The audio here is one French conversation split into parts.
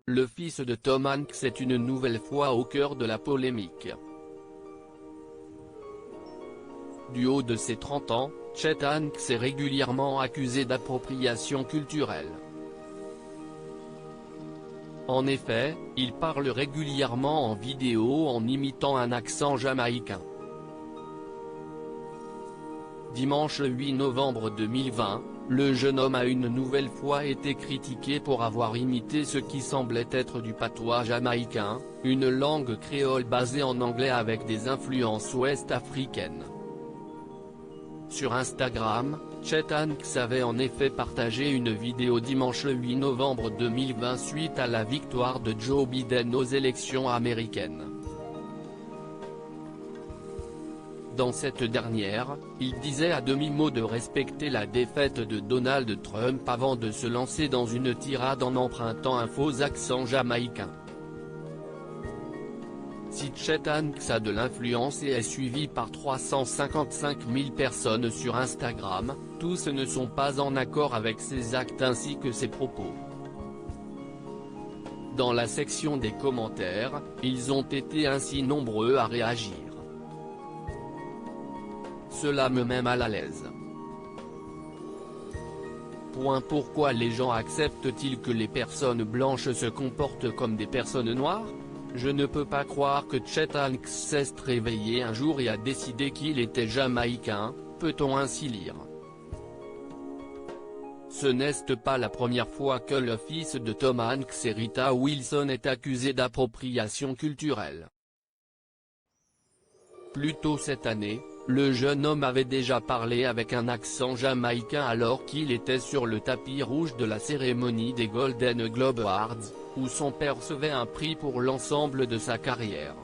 le fils de Tom Hanks est une nouvelle fois au cœur de la polémique. Du haut de ses 30 ans, Chet Hanks est régulièrement accusé d'appropriation culturelle. En effet, il parle régulièrement en vidéo en imitant un accent jamaïcain. Dimanche 8 novembre 2020, le jeune homme a une nouvelle fois été critiqué pour avoir imité ce qui semblait être du patois jamaïcain, une langue créole basée en anglais avec des influences ouest-africaines. Sur Instagram, Chet Hanks avait en effet partagé une vidéo dimanche 8 novembre 2020 suite à la victoire de Joe Biden aux élections américaines. Dans cette dernière, il disait à demi-mot de respecter la défaite de Donald Trump avant de se lancer dans une tirade en empruntant un faux accent jamaïcain. Si Chet Hanks a de l'influence et est suivi par 355 000 personnes sur Instagram, tous ne sont pas en accord avec ses actes ainsi que ses propos. Dans la section des commentaires, ils ont été ainsi nombreux à réagir. Cela me met mal à l'aise. Pourquoi les gens acceptent-ils que les personnes blanches se comportent comme des personnes noires? Je ne peux pas croire que Chet Hanks s'est réveillé un jour et a décidé qu'il était jamaïcain, peut-on ainsi lire. Ce n'est pas la première fois que le fils de Tom Hanks et Rita Wilson est accusé d'appropriation culturelle. Plus tôt cette année, le jeune homme avait déjà parlé avec un accent jamaïcain alors qu'il était sur le tapis rouge de la cérémonie des Golden Globe Awards, où son père recevait un prix pour l'ensemble de sa carrière.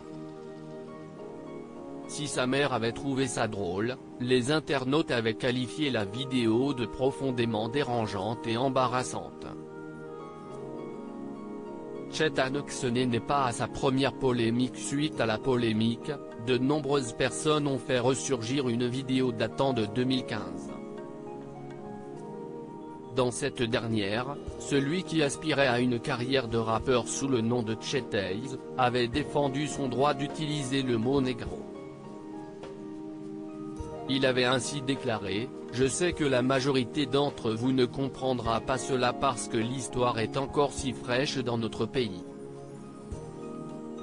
Si sa mère avait trouvé ça drôle, les internautes avaient qualifié la vidéo de profondément dérangeante et embarrassante. Chet Hanks n'est pas à sa première polémique. Suite à la polémique, de nombreuses personnes ont fait ressurgir une vidéo datant de 2015. Dans cette dernière, celui qui aspirait à une carrière de rappeur sous le nom de Chet Hayes, avait défendu son droit d'utiliser le mot négro. Il avait ainsi déclaré: « Je sais que la majorité d'entre vous ne comprendra pas cela parce que l'histoire est encore si fraîche dans notre pays.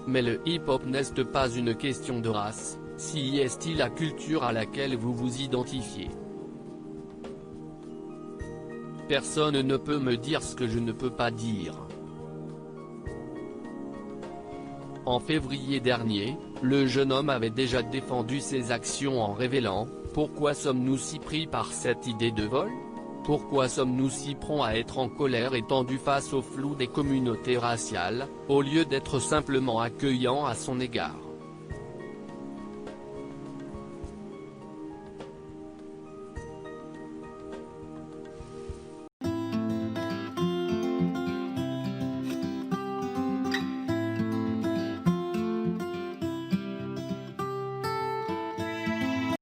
Mais le hip-hop n'est pas une question de race, si est-il la culture à laquelle vous vous identifiez. Personne ne peut me dire ce que je ne peux pas dire. » En février dernier, le jeune homme avait déjà défendu ses actions en révélant: « Pourquoi sommes-nous si pris par cette idée de vol? Pourquoi sommes-nous si prompts à être en colère et tendus face au flou des communautés raciales, au lieu d'être simplement accueillants à son égard ?»